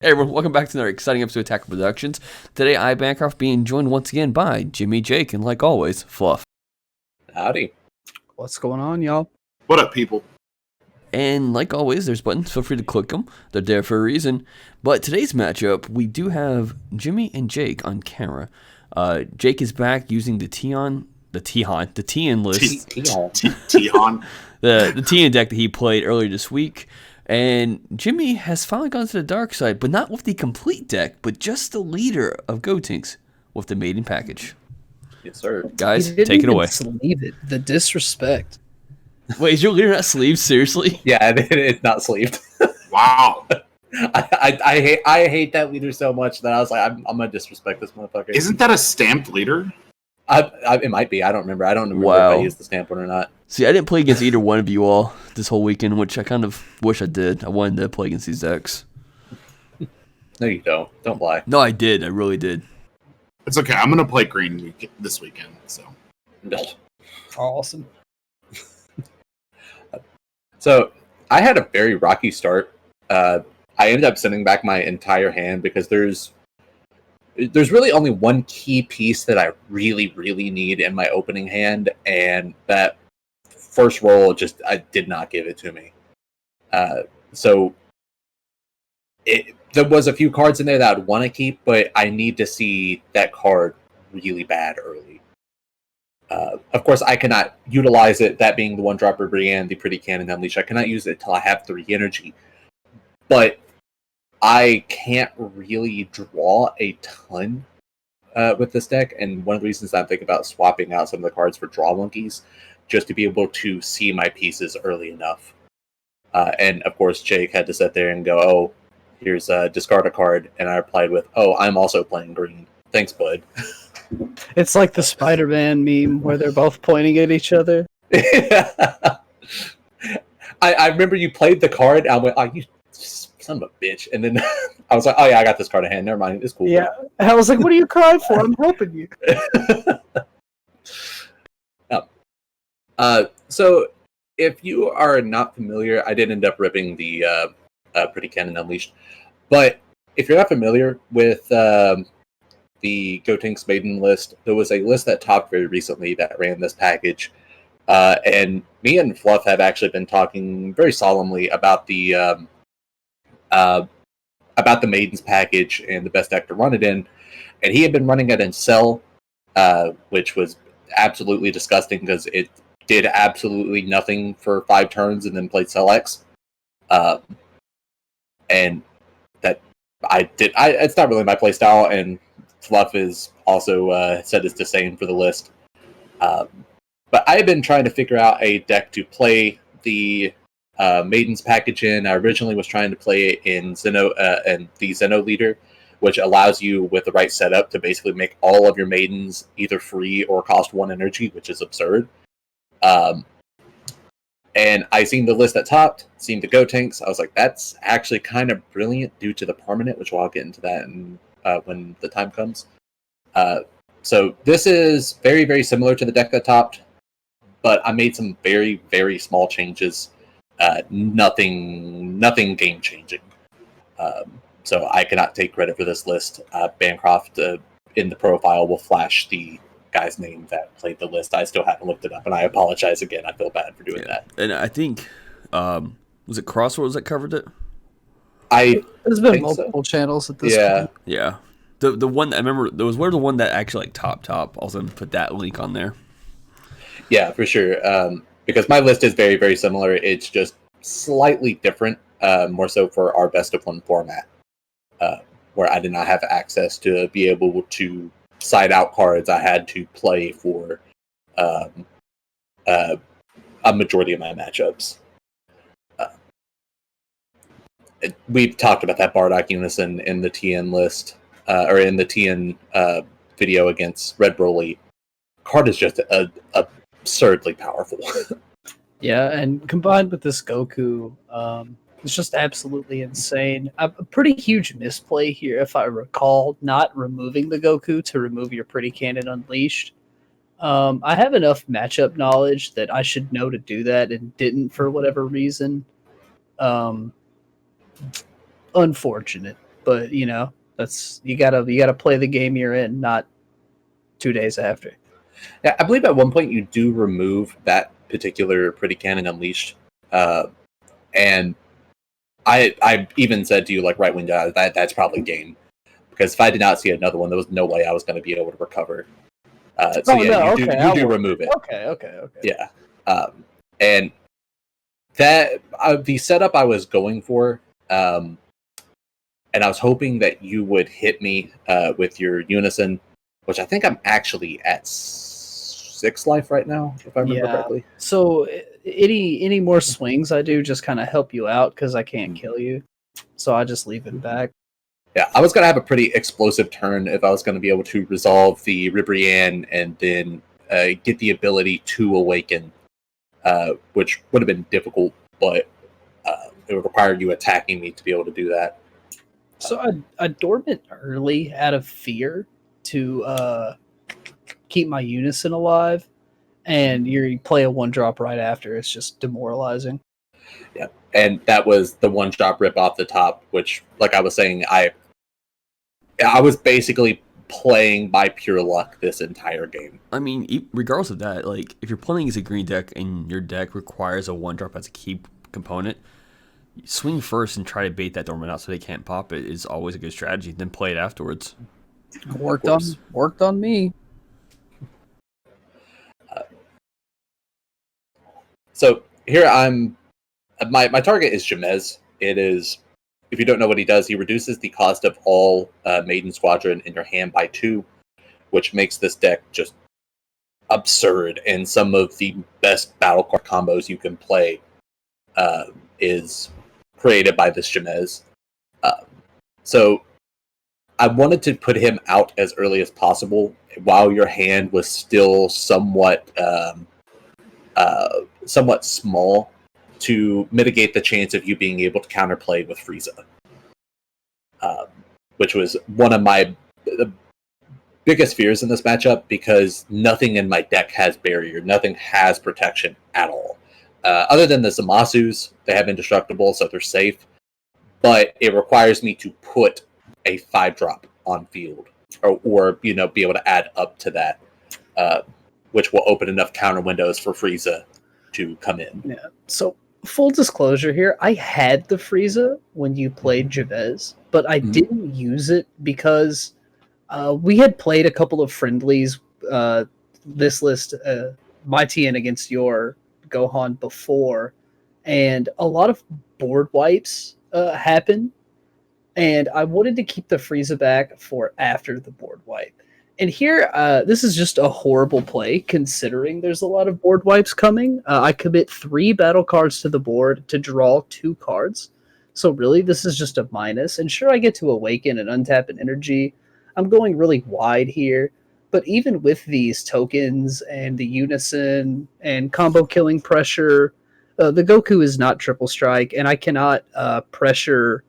Hey everyone, welcome back to another exciting episode of Attack Productions. Today I, Bancroft, being joined once again by Jimmy, Jake, and like always, Fluff. Howdy. What's going on, y'all? What up, people? And like always, there's buttons. Feel free to click them. They're there for a reason. But today's matchup, we do have Jimmy and Jake on camera. Jake is back using the Tien list. Tien. the Tien deck that he played earlier this week. And Jimmy has finally gone to the dark side, but not with the complete deck, but just the leader of Gotenks with the Maiden package. Yes, sir. Guys, take it away. Sleeve it. The disrespect. Wait, is your leader not sleeved? Seriously? Yeah, it's not sleeved. Wow. I hate that leader so much that I was like, I'm gonna disrespect this motherfucker. Isn't that a stamped leader? It might be. I don't remember. I don't remember if I used the stamp one or not. See, I didn't play against either one of you all this whole weekend, which I kind of wish I did. I wanted to play against these decks. No, you don't. Don't lie. No, I did. I really did. It's okay. I'm gonna play green this weekend. So. Awesome. So I had a very rocky start. I ended up sending back my entire hand because there's really only one key piece that I really, really need in my opening hand, and that first roll I did not give it to me. So there was a few cards in there that I'd want to keep, but I need to see that card really bad early. Of course, I cannot utilize it, that being the one-dropper Brienne, the Pretty Cannon Unleash. I cannot use it until I have 3 energy. But I can't really draw a ton with this deck, and one of the reasons I'm thinking about swapping out some of the cards for Draw Monkeys, just to be able to see my pieces early enough. And of course, Jake had to sit there and go, "Oh, here's discard a card," and I replied with, "Oh, I'm also playing green. Thanks, bud." It's like the Spider-Man meme where they're both pointing at each other. I remember you played the card, and I went, "Oh, you son of a bitch," and then I was like, "Oh yeah, I got this card in hand. Never mind, it's cool." Yeah, I was like, "What are you crying for? I'm helping you." So if you are not familiar, I did end up ripping the Pretty Cannon Unleashed, but if you're not familiar with the Gotenks Maiden list, there was a list that topped very recently that ran this package, and me and Fluff have actually been talking very solemnly about the Maidens package and the best deck to run it in, and he had been running it in Cell, which was absolutely disgusting because it did absolutely nothing for 5 turns and then played Cell X, and that it's not really my play style, and Fluff is also said it's the same for the list, but I've been trying to figure out a deck to play the Maidens package in. I originally was trying to play it in Zeno and the Zeno leader, which allows you, with the right setup, to basically make all of your Maidens either free or cost 1 energy, which is absurd. And I seen the list that topped, seen the Gotenks. I was like, that's actually kind of brilliant due to the permanent, which I'll get into that when the time comes. So this is very, very similar to the deck that topped, but I made some very, very small changes. Nothing game changing. So I cannot take credit for this list. Bancroft in the profile will flash the guy's name that played the list. I still haven't looked it up, and I apologize again. I feel bad for doing that. And I think was it Crossroads that covered it? There's been multiple channels at this point. Yeah. The one that I remember, there was the one that actually like top. I was gonna put that link on there. Yeah, for sure. Because my list is very, very similar. It's just slightly different, more so for our best of 1 format, where I did not have access to be able to side out cards. I had to play for a majority of my matchups. We've talked about that Bardock Unison in the TN list, or in the TN video against Red Broly. Card is just absurdly powerful. Yeah, and combined with this Goku, it's just absolutely insane. A pretty huge misplay here, if I recall, not removing the Goku to remove your Pretty Cannon Unleashed. I have enough matchup knowledge that I should know to do that and didn't for whatever reason. Unfortunate. but that's you gotta play the game you're in, not 2 days after. Yeah, I believe at one point you do remove that particular Pretty Cannon Unleashed, and I even said to you like right when that's probably game, because if I did not see another one, there was no way I was going to be able to recover. You do remove it. Okay. Yeah, and that the setup I was going for, and I was hoping that you would hit me with your Unison, which I think I'm actually at 6 life right now, if I remember correctly. So any more swings I do just kind of help you out because I can't kill you, so I just leave it back. Yeah, I was going to have a pretty explosive turn if I was going to be able to resolve the Ribrianne and then get the ability to awaken, which would have been difficult, but it would require you attacking me to be able to do that. So I dormant early out of fear to keep my Unison alive, and you play a 1-drop right after. It's just demoralizing. Yeah, and that was the 1-drop rip off the top, which, like I was saying, I was basically playing by pure luck this entire game. I mean, regardless of that, like if you're playing as a green deck and your deck requires a 1-drop as a key component, swing first and try to bait that dormant out so they can't pop it is always a good strategy. Then play it afterwards. Worked on me. So here I'm. My target is Jamez. It is, if you don't know what he does, he reduces the cost of all Maiden Squadron in your hand by 2, which makes this deck just absurd. And some of the best battle card combos you can play is created by this Jamez. So I wanted to put him out as early as possible while your hand was still somewhat small, to mitigate the chance of you being able to counterplay with Frieza, which was one of my biggest fears in this matchup, because nothing in my deck has barrier, nothing has protection at all. Other than the Zamasus, they have indestructible, so they're safe, but it requires me to put a 5-drop on field, or be able to add up to that, which will open enough counter windows for Frieza to come in. Yeah. So full disclosure here, I had the Frieza when you played Javez, but I didn't use it because we had played a couple of friendlies, this list, my Tien against your Gohan before, and a lot of board wipes happen, and I wanted to keep the Frieza back for after the board wipe. And here, this is just a horrible play, considering there's a lot of board wipes coming. I commit 3 battle cards to the board to draw 2 cards. So really, this is just a minus. And sure, I get to awaken and untap an energy. I'm going really wide here. But even with these tokens and the Unison and combo killing pressure, the Goku is not triple strike, and I cannot pressure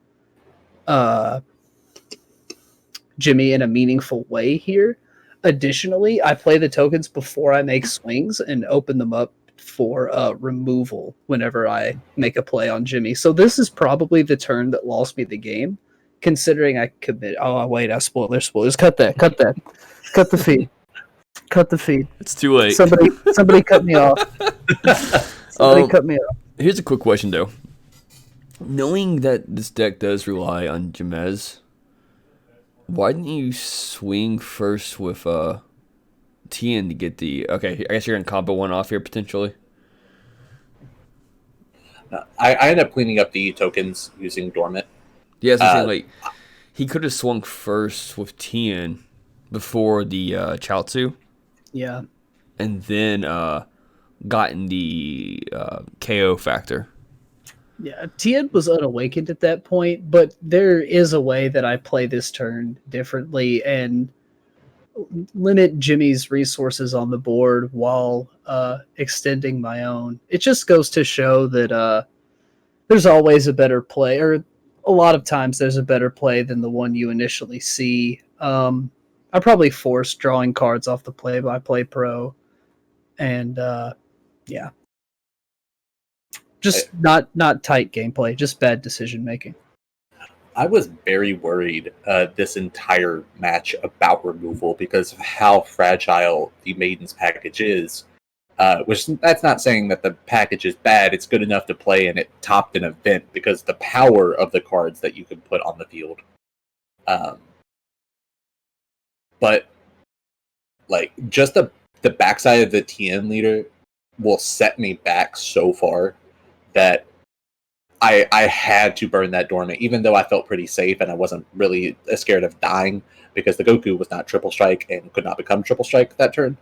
Jimmy in a meaningful way here. Additionally, I play the tokens before I make swings and open them up for removal whenever I make a play on Jimmy. So this is probably the turn that lost me the game, considering I commit. Oh wait, I spoilers. Cut that. Cut the feed. Cut the feed. It's too late. Somebody cut me off. Cut me off. Here's a quick question though. Knowing that this deck does rely on Jamez, why didn't you swing first with Tien to get the... Okay, I guess you're going to combo one off here, potentially. I ended up cleaning up the tokens using Dormant. Yeah, so I'm saying, like, he could have swung first with Tien before the Chaozu. Yeah. And then gotten the KO factor. Yeah, Tien was unawakened at that point, but there is a way that I play this turn differently and limit Jimmy's resources on the board while extending my own. It just goes to show that there's always a better play, or a lot of times there's a better play than the one you initially see. I probably forced drawing cards off the play-by-play pro, and yeah. Just not tight gameplay, just bad decision making. I was very worried this entire match about removal because of how fragile the Maidens package is. Which that's not saying that the package is bad. It's good enough to play, and it topped an event because the power of the cards that you can put on the field. But like just the backside of the Tien leader will set me back so far that I had to burn that dormant, even though I felt pretty safe and I wasn't really scared of dying because the Goku was not triple strike and could not become triple strike that turn.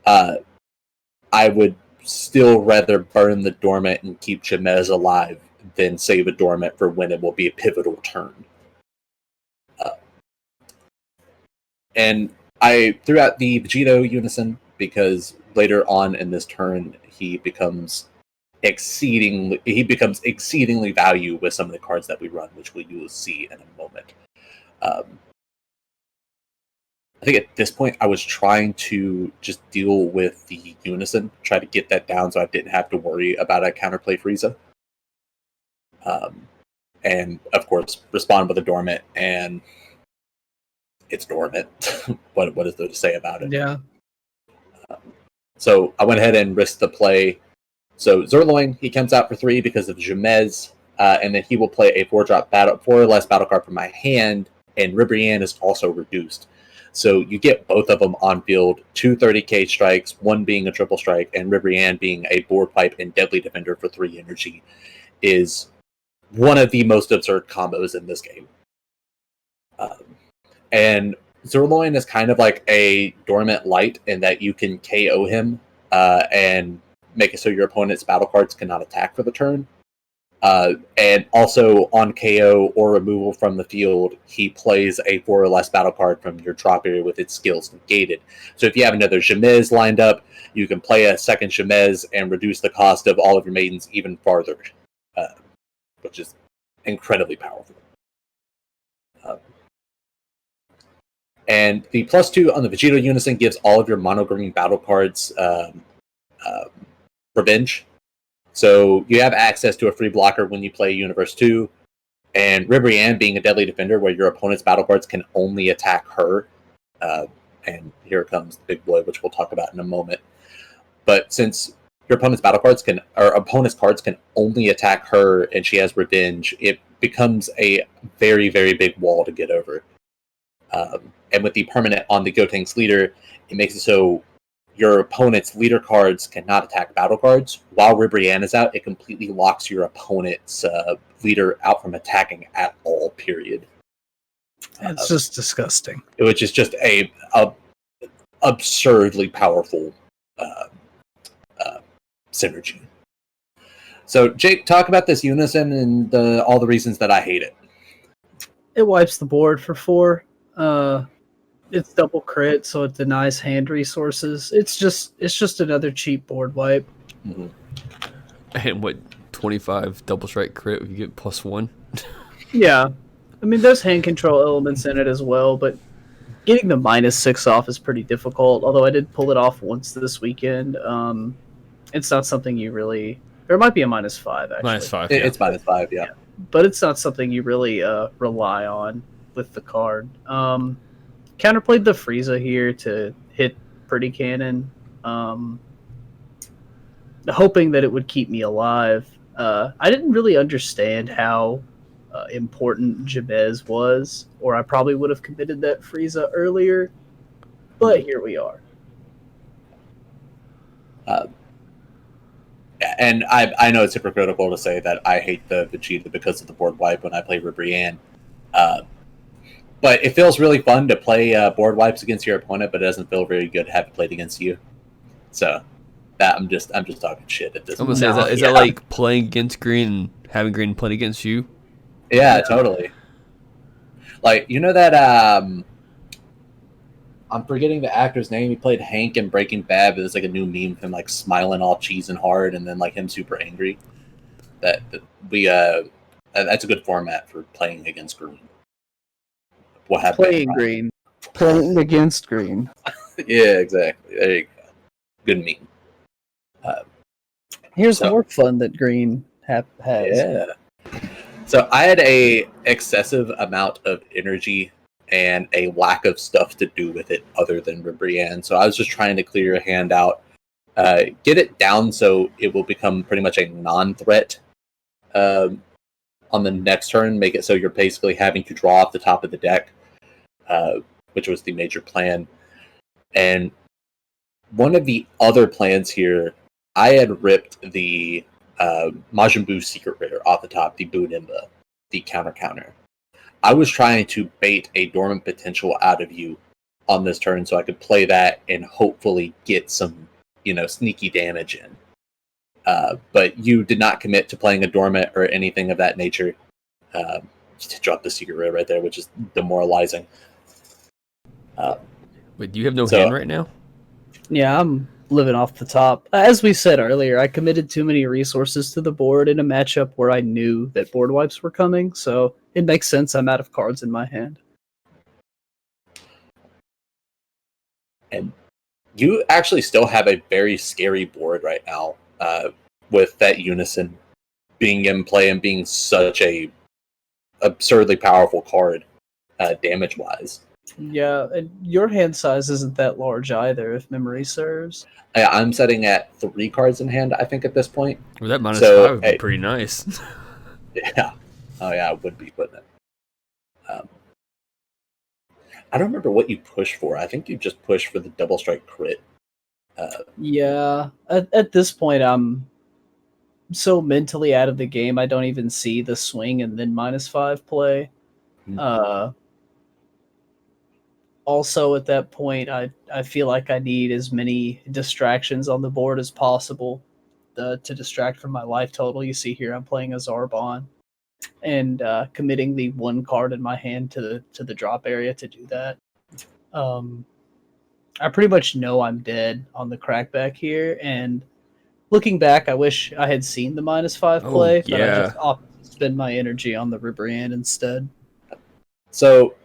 I would still rather burn the dormant and keep Jamez alive than save a dormant for when it will be a pivotal turn. And I threw out the Vegito Unison because later on in this turn he becomes exceedingly value with some of the cards that we run, which we will see in a moment. I think at this point I was trying to just deal with the Unison, try to get that down so I didn't have to worry about a counterplay Frieza. And of course respond with a dormant, and it's dormant. What is there to say about it? Yeah. So I went ahead and risked the play. So Zerloin, he comes out for 3 because of Jamez, and then he will play a 4-drop 4 or less battle card from my hand, and Ribrianne is also reduced. So you get both of them on field, 2 30k strikes, one being a triple strike, and Ribrianne being a board pipe and deadly defender for 3 energy is one of the most absurd combos in this game. And Zerloin is kind of like a dormant light in that you can KO him and make it so your opponent's battle cards cannot attack for the turn. And also on KO or removal from the field, he plays a 4 or less battle card from your drop area with its skills negated. So if you have another Jamez lined up, you can play a second Jamez and reduce the cost of all of your maidens even farther, which is incredibly powerful. And the +2 on the Vegito Unison gives all of your mono green battle cards revenge. So you have access to a free blocker when you play Universe 2, and Ribrianne being a deadly defender where your opponent's battle cards can only attack her. And here comes the big boy, which we'll talk about in a moment. But since your opponent's cards can only attack her and she has revenge, it becomes a very, very big wall to get over. And with the permanent on the Gotenks leader, it makes it so your opponent's leader cards cannot attack battle cards. While Ribrianne is out, it completely locks your opponent's leader out from attacking at all, period. It's just disgusting. Which is just a absurdly powerful synergy. So, Jake, talk about this Unison and all the reasons that I hate it. It wipes the board for 4. It's double crit, so it denies hand resources. It's just another cheap board wipe. Mm-hmm. And what, 25 double strike crit, you get +1? Yeah. I mean, there's hand control elements in it as well, but getting the -6 off is pretty difficult, although I did pull it off once this weekend. It's not something you really... There might be a -5, actually. -5, yeah. It's -5, yeah. But it's not something you really rely on with the card. Counterplayed the Frieza here to hit Pretty Cannon, hoping that it would keep me alive. I didn't really understand how important Jamez was, or I probably would have committed that Frieza earlier, but here we are. And I know it's hypocritical to say that I hate the Vegeta because of the board wipe when I play Ribrianne. But it feels really fun to play board wipes against your opponent, but it doesn't feel very good to have it played against you. So that I'm just talking shit at this I'm point. gonna say, is that like playing against green and having green play against you? Yeah, totally. Like, you know that I'm forgetting the actor's name. He played Hank in Breaking Bad. But there's like a new meme of him like smiling all cheese and hard, and then like him super angry. That's a good format for playing against green. What happened? Playing green. Playing against green. Yeah, exactly. There you go. Good meme. Here's more fun that green has. Yeah. So I had a excessive amount of energy and a lack of stuff to do with it other than Ribrianne. So I was just trying to clear your hand out, get it down so it will become pretty much a non-threat on the next turn, make it so you're basically having to draw off the top of the deck, which was the major plan. And one of the other plans here, I had ripped the Majin Buu secret rare off the top, the Buu Nimba, the counter. I was trying to bait a dormant potential out of you on this turn so I could play that and hopefully get some, sneaky damage in. But you did not commit to playing a dormant or anything of that nature. Just drop the secret rare right there, which is demoralizing. Wait, do you have no hand right now? Yeah, I'm living off the top. As we said earlier, I committed too many resources to the board in a matchup where I knew that board wipes were coming, so it makes sense I'm out of cards in my hand. And you actually still have a very scary board right now, with that Unison being in play and being such a absurdly powerful card, damage-wise. Yeah, and your hand size isn't that large either, if memory serves. I'm setting at 3 cards in hand, I think, at this point. Well, that -5 would be pretty nice. Yeah. Oh, yeah, it would be, wouldn't it? I don't remember what you pushed for. I think you just pushed for the double strike crit. Yeah, at this point, I'm so mentally out of the game, I don't even see the swing and then -5 play. Also, at that point, I feel like I need as many distractions on the board as possible to distract from my life total. You see here, I'm playing a Zarbon and committing the 1 card in my hand to the drop area to do that. I pretty much know I'm dead on the crackback here, and looking back, I wish I had seen the -5 play, but I just opted to spend my energy on the Ribrianne instead. So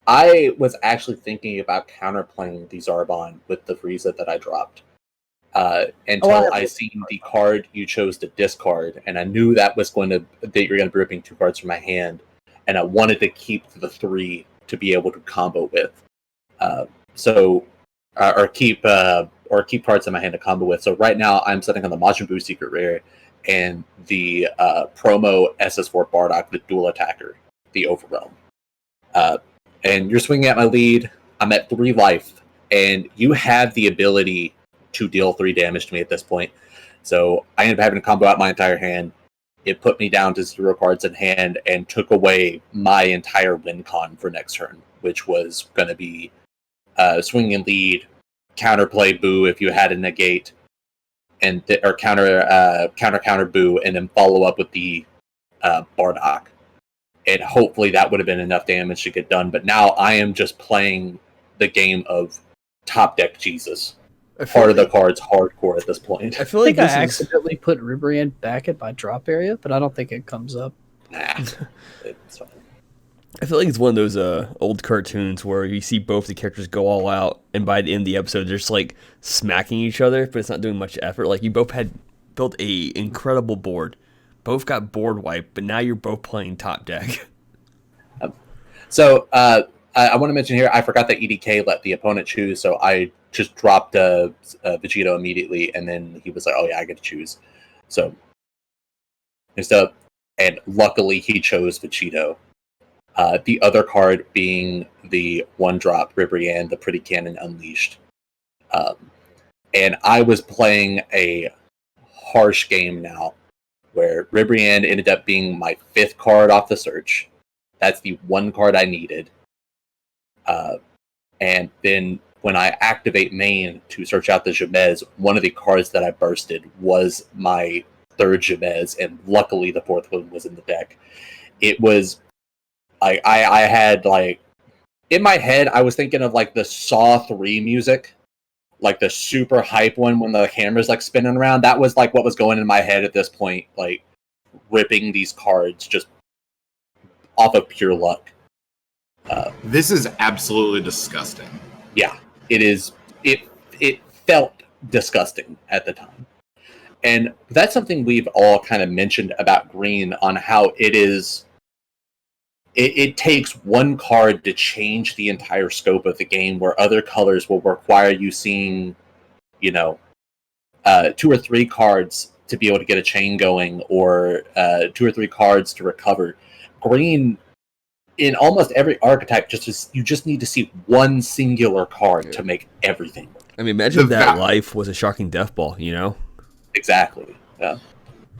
I was actually thinking about counterplaying the Zarbon with the Frieza that I dropped. Until I seen the card you chose to discard, and I knew that was that you're going to be ripping 2 cards from my hand, and I wanted to keep the 3 to be able to combo with. Or keep cards in my hand to combo with. So right now I'm setting on the Majin Buu secret rare and the promo SS4 Bardock, the dual attacker, the Overwhelm. And you're swinging at my lead. I'm at 3 life, and you have the ability to deal 3 damage to me at this point. So I ended up having to combo out my entire hand. It put me down to 0 cards in hand and took away my entire win con for next turn, which was going to be swing and lead, counterplay Boo if you had a negate, or counter Boo, and then follow up with the Bardock. And hopefully that would have been enough damage to get done. But now I am just playing the game of top deck Jesus. Part of the card's hardcore at this point. I feel like I accidentally put Ribrianne back at my drop area, but I don't think it comes up. Nah, it's fine. I feel like it's one of those old cartoons where you see both the characters go all out, and by the end of the episode, they're just like smacking each other, but it's not doing much effort. Like you both had built a incredible board, both got board wiped, but now you're both playing top deck. So I want to mention here, I forgot that EDK let the opponent choose, so I just dropped Vegito immediately, and then he was like, "Oh yeah, I get to choose." So and luckily he chose Vegito. The other card being the 1-drop Ribrianne, the Pretty Cannon Unleashed. And I was playing a harsh game now, where Ribrianne ended up being my 5th card off the search. That's the 1 card I needed. And then when I activate main to search out the Jamez, one of the cards that I bursted was my 3rd Jamez, and luckily the 4th one was in the deck. It was... I had, like, in my head, I was thinking of, like, the Saw 3 music, like the super hype one when the camera's, like, spinning around. That was, like, what was going in my head at this point, like, ripping these cards just off of pure luck. This is absolutely disgusting. Yeah, it is. It felt disgusting at the time. And that's something we've all kind of mentioned about Green, on how it is it takes one card to change the entire scope of the game, where other colors will require you seeing, 2 or 3 cards to be able to get a chain going, or 2 or 3 cards to recover. Green, in almost every archetype, you just need to see one singular card to make everything work. I mean, imagine that life was a shocking death ball, Exactly. Yeah.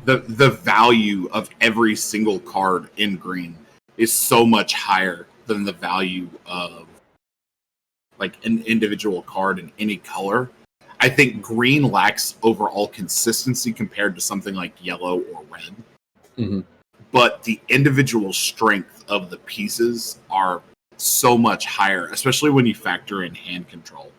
The value of every single card in green is so much higher than the value of like an individual card in any color. I think green lacks overall consistency compared to something like yellow or red. Mm-hmm. But the individual strength of the pieces are so much higher, especially when you factor in hand control.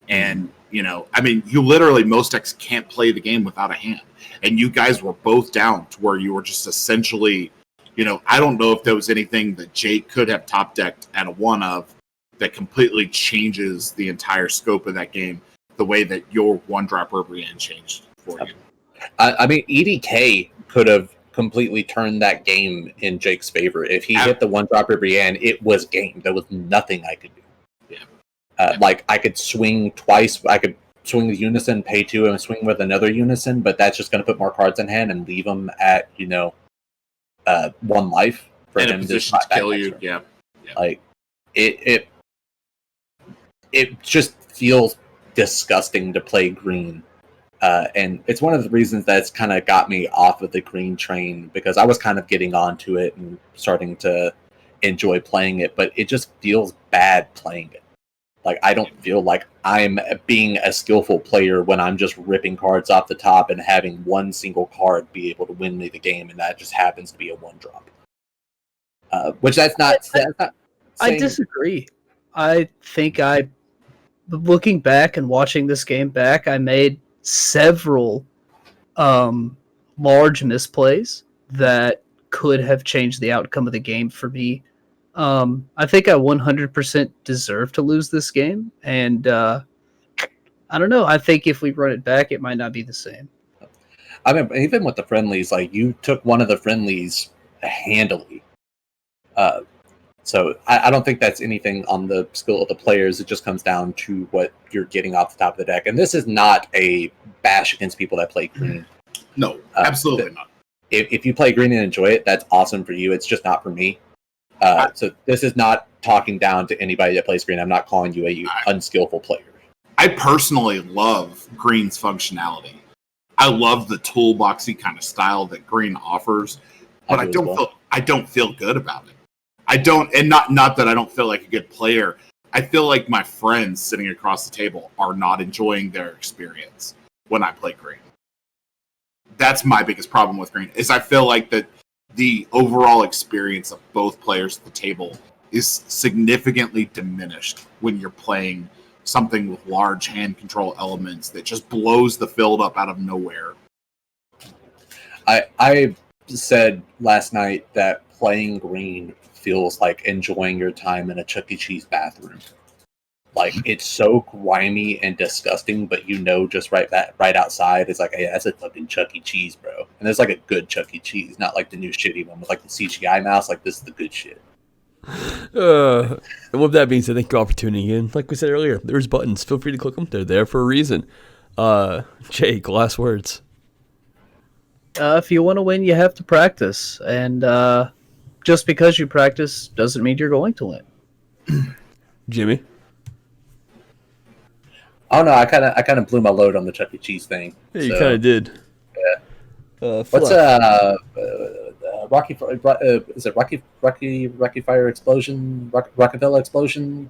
And, you literally, most decks can't play the game without a hand. And you guys were both down to where you were just essentially, I don't know if there was anything that Jake could have top decked at a 1 of that completely changes the entire scope of that game, the way that your 1-drop Brienne changed for you. EDK could have completely turned that game in Jake's favor. If he hit the 1-drop Brienne, it was game. There was nothing I could do. Like, I could swing twice. I could swing the Unison, pay 2, and swing with another Unison, but that's just going to put more cards in hand and leave him at, 1 life for in him a position to kill you. Yeah. Like, it just feels disgusting to play green. And it's one of the reasons that's kind of got me off of the green train, because I was kind of getting onto it and starting to enjoy playing it, but it just feels bad playing it. Like, I don't feel like I'm being a skillful player when I'm just ripping cards off the top and having one single card be able to win me the game, and that just happens to be a 1-drop. Which that's not I disagree. I think looking back and watching this game back, I made several large misplays that could have changed the outcome of the game for me. I think I 100% deserve to lose this game, and I don't know. I think if we run it back, it might not be the same. I mean, even with the friendlies, like, you took one of the friendlies handily. So I don't think that's anything on the skill of the players. It just comes down to what you're getting off the top of the deck. And this is not a bash against people that play green. No, absolutely not. If you play green and enjoy it, that's awesome for you. It's just not for me. So this is not talking down to anybody that plays green. I'm not calling you a unskillful player. I personally love green's functionality. I love the toolboxy kind of style that green offers, but I don't feel good about it. I don't, and not that I don't feel like a good player. I feel like my friends sitting across the table are not enjoying their experience when I play green. That's my biggest problem with green, is I feel like that the overall experience of both players at the table is significantly diminished when you're playing something with large hand control elements that just blows the field up out of nowhere. I said last night that playing green feels like enjoying your time in a Chuck E. Cheese bathroom. Like, it's so grimy and disgusting, but just right outside, it's like, hey, that's a fucking Chuck E. Cheese, bro. And there's like a good Chuck E. Cheese, not like the new shitty one with like the CGI mouse. Like, this is the good shit. And with that being said, thank you all for tuning in. Like we said earlier, there's buttons. Feel free to click them. They're there for a reason. Jake, last words. If you want to win, you have to practice. And just because you practice doesn't mean you're going to win. Jimmy? Oh no, I kind of blew my load on the Chuck E. Cheese thing. Yeah, you kind of did. Yeah. What's Rocky? Is it Rocky Fire Explosion? Rockefeller Explosion?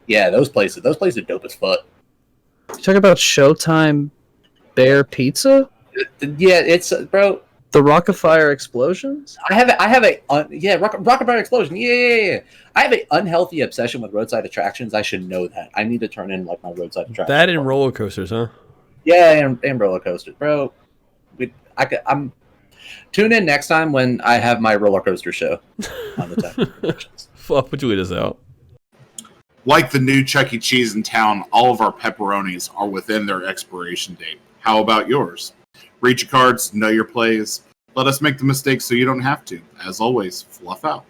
Yeah, those places. Those places are dope as fuck. You talking about Showtime Bear Pizza? Yeah, it's bro. The Rockafire Explosions? I have a Rockafire Explosion. Yeah. I have an unhealthy obsession with roadside attractions. I should know that. I need to turn in like my roadside attractions. That and roller coasters, huh? Yeah, and roller coasters, bro. I'm tune in next time when I have my roller coaster show on the time. Fuck, would you lead us out? Like the new Chuck E. Cheese in town, all of our pepperonis are within their expiration date. How about yours? Read your cards, know your plays. Let us make the mistakes so you don't have to. As always, fluff out.